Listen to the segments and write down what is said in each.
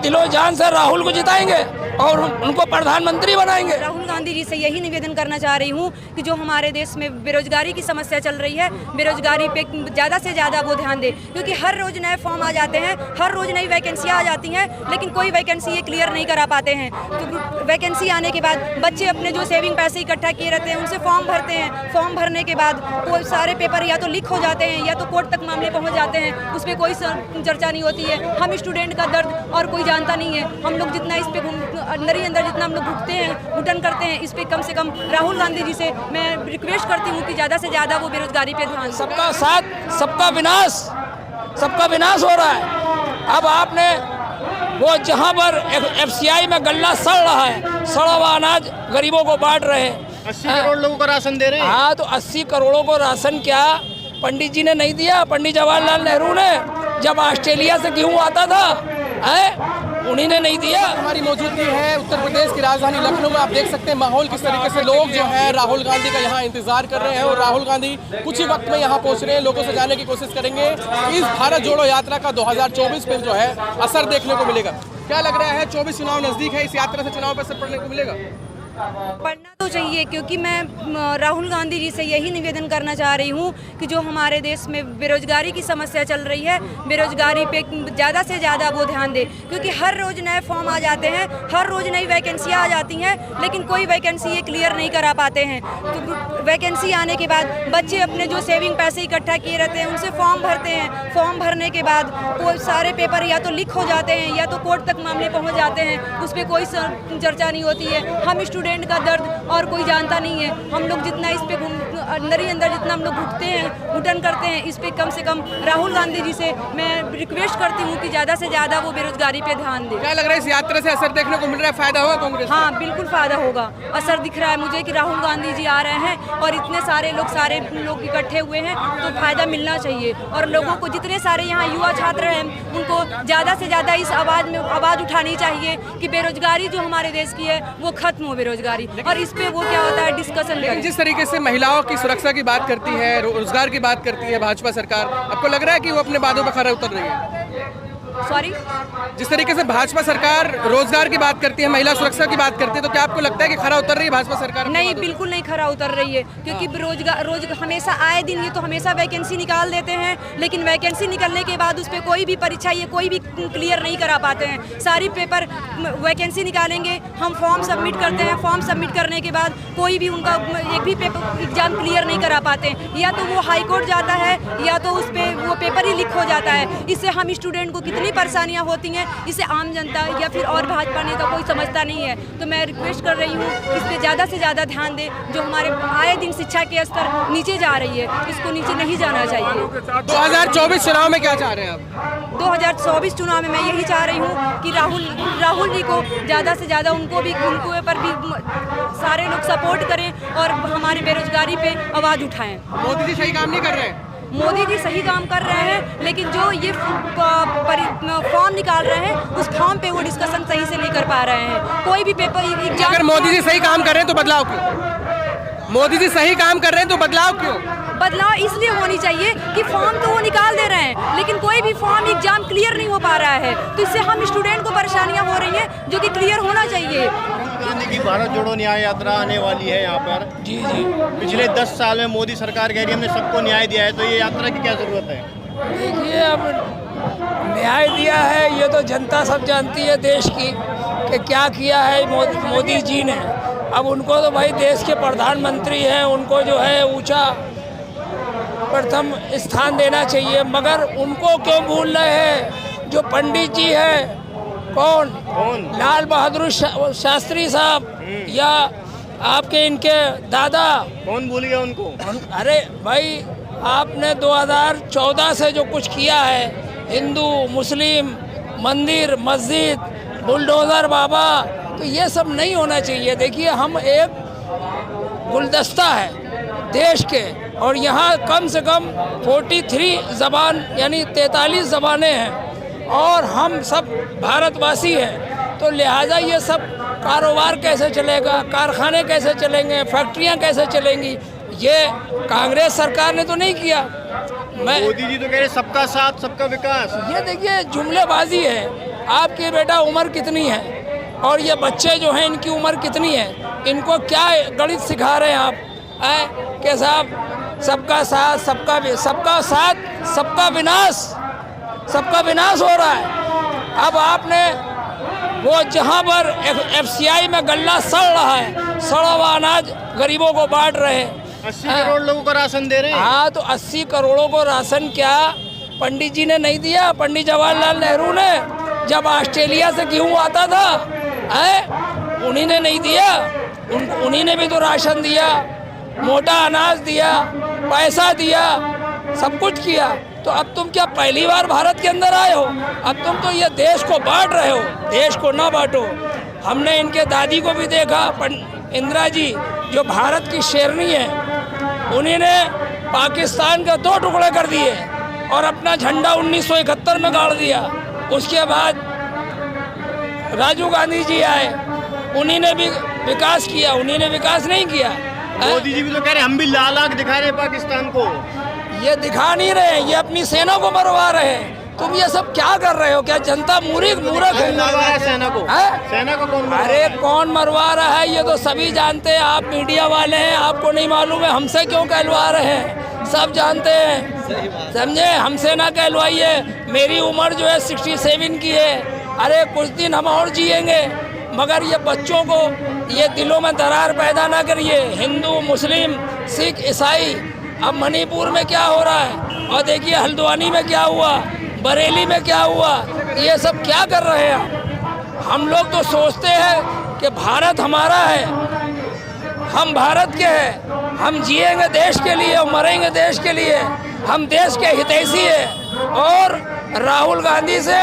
दिलो जान से राहुल को जिताएंगे और उनको प्रधानमंत्री बनाएंगे। राहुल गांधी जी से यही निवेदन करना चाह रही हूँ कि जो हमारे देश में बेरोजगारी की समस्या चल रही है, बेरोजगारी पे ज़्यादा से ज़्यादा वो ध्यान दे, क्योंकि हर रोज़ नए फॉर्म आ जाते हैं, हर रोज़ नई वैकेंसियाँ आ जाती हैं, लेकिन कोई वैकेंसी ये क्लियर नहीं करा पाते हैं। तो वैकेंसी आने के बाद बच्चे अपने जो सेविंग पैसे इकट्ठा किए रहते हैं उनसे फॉर्म भरते हैं। फॉर्म भरने के बाद वो सारे पेपर या तो लीक हो जाते हैं या तो कोर्ट तक मामले पहुँच जाते हैं, उस पर कोई चर्चा नहीं होती है। हम स्टूडेंट का दर्द और कोई जानता नहीं है। हम लोग जितना इस पर अंदर ही अंदर जितना हम लोग भुगते हैं, घुटन करते हैं, इस पे कम से कम राहुल गांधी जी से मैं रिक्वेस्ट करती हूँ कि ज़्यादा से ज़्यादा वो बेरोजगारी पे ध्यान। सबका साथ सबका विनाश हो रहा है। अब आपने वो जहाँ पर FCI में गल्ला सड़ रहा है, सड़ा हुआ अनाज गरीबों को बांट रहे हैं। 80 करोड़ लोगों को राशन दे रहे हैं। हाँ, तो 80 करोड़ों को राशन क्या पंडित जी ने नहीं दिया? पंडित जवाहरलाल नेहरू ने, जब ऑस्ट्रेलिया से गेहूँ आता था, उन्हीं ने नहीं दिया। हमारी मौजूदगी है उत्तर प्रदेश की राजधानी लखनऊ में। आप देख सकते हैं माहौल किस तरीके से लोग जो है राहुल गांधी का यहाँ इंतजार कर रहे हैं और राहुल गांधी कुछ ही वक्त में यहाँ पहुँच रहे हैं। लोगों से जानने की कोशिश करेंगे इस भारत जोड़ो यात्रा का 2024 में जो है असर देखने को मिलेगा। क्या लग रहा है, 24 चुनाव नजदीक है, इस यात्रा से चुनाव पर असर पड़ने को मिलेगा? पढ़ना तो चाहिए, क्योंकि मैं राहुल गांधी जी से यही निवेदन करना चाह रही हूँ कि जो हमारे देश में बेरोजगारी की समस्या चल रही है, बेरोजगारी पे ज़्यादा से ज़्यादा वो ध्यान दे, क्योंकि हर रोज़ नए फॉर्म आ जाते हैं, हर रोज़ नई वैकेंसियाँ आ जाती हैं, लेकिन कोई वैकेंसी ये क्लियर नहीं करा पाते हैं। तो वैकेंसी आने के बाद बच्चे अपने जो सेविंग पैसे इकट्ठा किए रहते हैं उनसे फॉर्म भरते हैं। फॉर्म भरने के बाद वो सारे पेपर या तो लीक हो जाते हैं या तो कोर्ट तक मामले पहुँच जाते हैं, उस पर कोई चर्चा नहीं होती है। हम स्टूडेंट का दर्द और कोई जानता नहीं है। हम लोग जितना इस पे अंदर ही अंदर जितना हम लोग भुगते हैं, घुटन करते हैं, इस पे कम से कम राहुल गांधी जी से मैं रिक्वेस्ट करती हूँ कि ज़्यादा से ज़्यादा वो बेरोजगारी पे ध्यान दें। क्या लग रहा है, इस यात्रा से असर देखने को मिल रहा है, फायदा होगा कांग्रेस? हाँ, बिल्कुल फायदा होगा। असर दिख रहा है मुझे कि राहुल गांधी जी आ रहे हैं और इतने सारे लोग इकट्ठे हुए हैं, तो फायदा मिलना चाहिए। और लोगों को, जितने सारे यहाँ युवा छात्र हैं, उनको ज़्यादा से ज़्यादा इस आवाज़ उठानी चाहिए कि बेरोजगारी जो हमारे देश की है वो खत्म हो, बेरोजगारी। और इस पे वो क्या होता है, डिस्कशन करें। जिस तरीके से महिलाओं की सुरक्षा की बात करती है, रोजगार की बात करती है भाजपा सरकार, आपको लग रहा है कि वो अपने बातों पर खरा उतर रही है? सॉरी, जिस तरीके से भाजपा सरकार रोजगार की बात करती है, महिला सुरक्षा की बात करती है, तो क्या आपको लगता है कि खरा उतर रही है भाजपा सरकार? नहीं, बिल्कुल नहीं खरा उतर रही है, क्योंकि रोज हमेशा आए दिन ये तो हमेशा वैकेंसी निकाल देते हैं, लेकिन वैकेंसी निकलने के बाद उस पर कोई भी परीक्षा ये कोई भी क्लियर नहीं करा पाते हैं। सारी पेपर वैकेंसी निकालेंगे, हम फॉर्म सबमिट करते हैं, फॉर्म सबमिट करने के बाद कोई भी उनका एक भी पेपर एग्जाम क्लियर नहीं करा पाते हैं। या तो वो हाई कोर्ट जाता है या तो उस पर वो पेपर ही लीक हो जाता है। इससे हम स्टूडेंट को कितनी परेशानियां होती हैं, इसे आम जनता या फिर और भाजपा नेता कोई समझता नहीं है। तो मैं रिक्वेस्ट कर रही हूँ इस पर ज़्यादा से ज़्यादा ध्यान दे। जो हमारे आए दिन शिक्षा के स्तर नीचे जा रही है, इसको नीचे नहीं जाना चाहिए। 2024 चुनाव में क्या चाह रहे हैं आप? 2024 चुनाव में मैं यही चाह रही हूँ कि राहुल जी को ज़्यादा से ज़्यादा उनको पर भी सारे लोग सपोर्ट करें और हमारे बेरोजगारी पे आवाज़ उठाएं। मोदी जी सही काम नहीं कर रहे हैं? मोदी जी सही काम कर रहे हैं, लेकिन जो ये फॉर्म निकाल रहे हैं उस फॉर्म पे वो डिस्कशन सही से नहीं कर पा रहे हैं। कोई भी पेपर एग्जाम, अगर मोदी जी सही काम कर रहे हैं तो बदलाव क्यों? मोदी जी सही काम कर रहे हैं तो बदलाव क्यों? बदलाव इसलिए होनी चाहिए कि फॉर्म तो वो निकाल दे रहे हैं, लेकिन कोई भी फॉर्म एग्जाम क्लियर नहीं हो पा रहा है, तो इससे हम स्टूडेंट को परेशानियां हो रही हैं, जो कि क्लियर होना चाहिए। की भारत जोड़ो न्याय यात्रा आने वाली है यहाँ पर। जी। पिछले 10 साल में मोदी सरकार कह रही है हमने सबको न्याय दिया है, तो ये यात्रा की क्या जरूरत है? देखिए, अब न्याय दिया है ये तो जनता सब जानती है देश की कि क्या किया है मोदी जी ने। अब उनको तो भाई देश के प्रधानमंत्री हैं, उनको जो है ऊंचा प्रथम स्थान देना चाहिए, मगर उनको क्यों भूल रहे हैं जो पंडित जी हैं? कौन? लाल बहादुर शास्त्री साहब या आपके इनके दादा? कौन भूल गया उनको? अरे भाई, आपने 2014 से जो कुछ किया है, हिंदू मुस्लिम मंदिर मस्जिद बुलडोज़र बाबा, तो ये सब नहीं होना चाहिए। देखिए, हम एक गुलदस्ता है देश के, और यहाँ कम से कम 43 ज़बान यानी 43 ज़बानें हैं, और हम सब भारतवासी हैं। तो लिहाजा ये सब कारोबार कैसे चलेगा, कारखाने कैसे चलेंगे, फैक्ट्रियाँ कैसे चलेंगी, ये कांग्रेस सरकार ने तो नहीं किया। मोदी जी तो कह रहे सबका साथ सबका विकास। ये देखिए जुमलेबाजी है। आपकी बेटा उम्र कितनी है और ये बच्चे जो हैं इनकी उम्र कितनी है, इनको क्या गणित सिखा रहे हैं आप कि साहब सबका साथ सबका विनाश हो रहा है। अब आपने वो जहाँ पर FCI में गल्ला सड़ रहा है, सड़ा हुआ अनाज गरीबों को बांट रहे हैं। 80 करोड़ लोगों को राशन दे रहे हैं। हाँ, तो 80 करोड़ों को राशन क्या पंडित जी ने नहीं दिया? पंडित जवाहरलाल नेहरू ने जब ऑस्ट्रेलिया से गेहूँ आता था उन्हीं ने नहीं दिया? उन्हीं ने भी तो राशन दिया, मोटा अनाज दिया, पैसा दिया, सब कुछ किया। तो अब तुम क्या पहली बार भारत के अंदर आए हो? अब तुम तो ये देश को बांट रहे हो, देश को ना बांटो। हमने इनके दादी को भी देखा, इंदिरा जी जो भारत की शेरनी है, उन्हीं ने पाकिस्तान के 2 टुकड़े कर दिए और अपना झंडा 1971 में गाड़ दिया। उसके बाद राजीव गांधी जी आए, उन्हीं ने भी विकास किया, उन्हीं ने विकास नहीं किया। मोदी जी भी तो कह रहे हैं हम भी लाल आंख दिखा रहे हैं पाकिस्तान को। ये दिखा नहीं रहे, ये अपनी सेना को मरवा रहे हैं। तुम ये सब क्या कर रहे हो? क्या जनता मूर्ख है? सेना को सेना को कौन? अरे कौन मरवा रहा है ये तो सभी जानते हैं। आप मीडिया वाले हैं, आपको नहीं मालूम है? हमसे क्यों कहलवा रहे हैं? सब जानते हैं, समझे? हमसे ना कहलवाइए। मेरी उम्र जो है 67 की है। अरे कुछ दिन हम और जिएंगे, मगर ये बच्चों को ये दिलों में दरार पैदा ना करिए। हिंदू, मुस्लिम, सिख, ईसाई। अब मणिपुर में क्या हो रहा है और देखिए हल्द्वानी में क्या हुआ, बरेली में क्या हुआ, ये सब क्या कर रहे हैं? हम लोग तो सोचते हैं कि भारत हमारा है, हम भारत के हैं, हम जिएंगे देश के लिए और मरेंगे देश के लिए, हम देश के हितैषी हैं। और राहुल गांधी से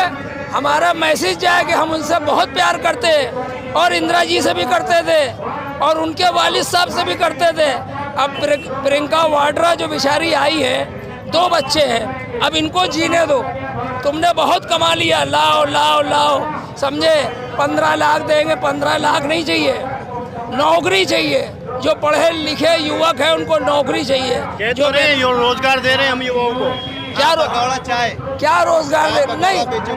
हमारा मैसेज जाए कि हम उनसे बहुत प्यार करते हैं और इंदिरा जी से भी करते थे और उनके वालिद साहब से भी करते थे। अब प्रियंका वाड्रा जो बेचारी आई है, 2 बच्चे हैं, अब इनको जीने दो। तुमने बहुत कमा लिया, लाओ लाओ लाओ, समझे? 15 लाख देंगे, 15 लाख नहीं चाहिए, नौकरी चाहिए। जो पढ़े लिखे युवक हैं उनको नौकरी चाहिए। जो रोजगार दे रहे हैं हम युवाओं को। क्या रोजगार दे?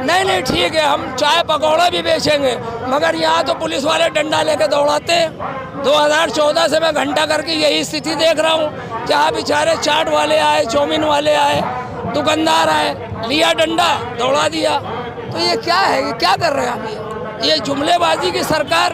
नहीं ठीक है, हम चाय पकौड़ा भी बेचेंगे, मगर यहाँ तो पुलिस वाले डंडा लेके दौड़ाते हैं। 2014 से मैं घंटा करके यही स्थिति देख रहा हूँ। जहाँ बेचारे चाट वाले आए, चाउमीन वाले आए, दुकानदार आए, लिया डंडा, दौड़ा दिया। तो ये क्या है? ये क्या कर रहे हैं आप? ये जुमलेबाजी की सरकार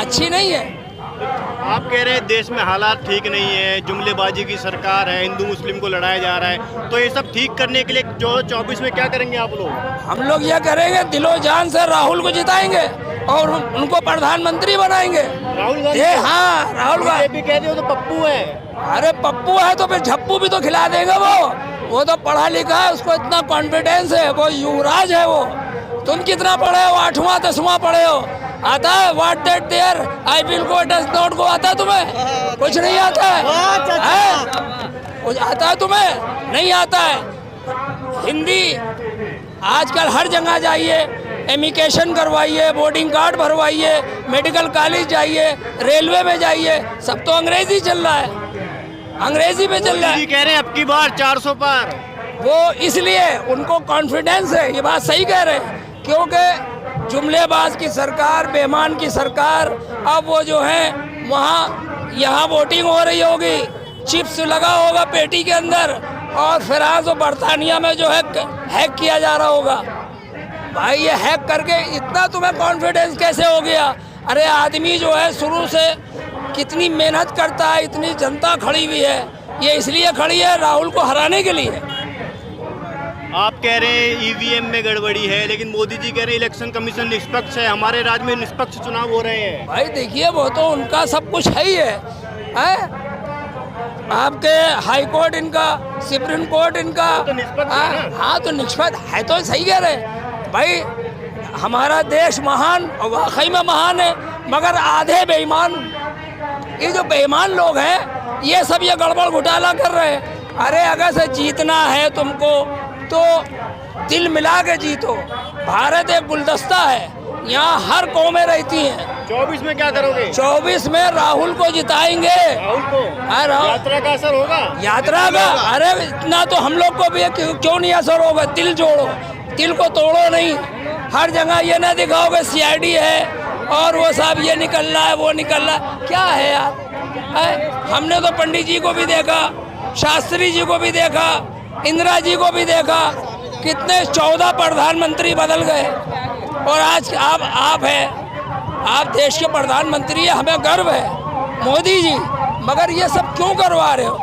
अच्छी नहीं है। आप कह रहे हैं देश में हालात ठीक नहीं है, जुमलेबाजी की सरकार है, हिंदू मुस्लिम को लड़ाया जा रहा है, तो ये सब ठीक करने के लिए जो 24 में क्या करेंगे आप लोग? हम लोग ये करेंगे, दिलो जान से राहुल को जिताएंगे और उनको प्रधानमंत्री बनाएंगे। राहुल गांधी? हाँ, राहुल गांधी कहते हो तो पप्पू है। अरे पप्पू है तो फिर झप्पू भी तो खिला देगा वो तो पढ़ा लिखा है, उसको इतना कॉन्फिडेंस है, वो युवराज है वो। तुम कितना पढ़े हो? 8वां 10वां पढ़े हो? आता है what that there I will go does not go? आता है तुम्हें? कुछ नहीं आता है? कुछ आता है तुम्हें? नहीं आता है। हिंदी आजकल हर जगह जाइए, एमिकेशन करवाइए, बोर्डिंग कार्ड भरवाइए, मेडिकल कॉलेज जाइए, रेलवे में जाइए, सब तो अंग्रेजी चल रहा है, अंग्रेजी में चल रहा है। कह रहे हैं अब की बार 400 पार। वो इसलिए उनको कॉन्फिडेंस है, ये बात सही कह रहे हैं, क्योंकि जुमलेबाज की सरकार, बेईमान की सरकार, अब वो जो है वहाँ यहाँ वोटिंग हो रही होगी, चिप्स लगा होगा पेटी के अंदर और फ्रांस और बरतानिया में जो है हैक किया जा रहा होगा। भाई ये हैक करके इतना तुम्हें कॉन्फिडेंस कैसे हो गया? अरे आदमी जो है शुरू से कितनी मेहनत करता है, इतनी जनता खड़ी हुई है, ये इसलिए खड़ी है राहुल को हराने के लिए। आप कह रहे हैं ईवीएम में गड़बड़ी है, लेकिन मोदी जी कह रहे हैं इलेक्शन कमीशन निष्पक्ष है, हमारे राज्य में निष्पक्ष चुनाव हो रहे हैं। भाई देखिए वो तो उनका सब कुछ है ही है? आपके हाई कोर्ट इनका, सुप्रीम कोर्ट इनका, तो निष्पक्ष है ना? हाँ तो निष्पक्ष है, तो सही कह रहे भाई। हमारा देश महान और वाकई में महान है, मगर आधे बेईमान, ये जो बेईमान लोग हैं ये सब ये गड़बड़ घोटाला कर रहे हैं। अरे अगर से जीतना है तुमको तो दिल मिला के जीतो। भारत एक गुलदस्ता है, यहाँ हर कौमें रहती हैं। 24 में क्या करोगे? 24 में राहुल को जिताएंगे। राहुल को? यात्रा का असर होगा? यात्रा का? अरे इतना तो हम लोग को भी क्यों नहीं असर होगा? दिल जोड़ो, दिल को तोड़ो नहीं। हर जगह ये ना दिखाओगे CID है और वो साहब ये निकल रहा है वो निकल रहा है, क्या है यार? हमने तो पंडित जी को भी देखा, शास्त्री जी को भी देखा, इंदिरा जी को भी देखा, कितने 14 प्रधानमंत्री बदल गए और आज आप हैं, आप देश के प्रधानमंत्री हैं, हमें गर्व है मोदी जी, मगर ये सब क्यों करवा रहे हो?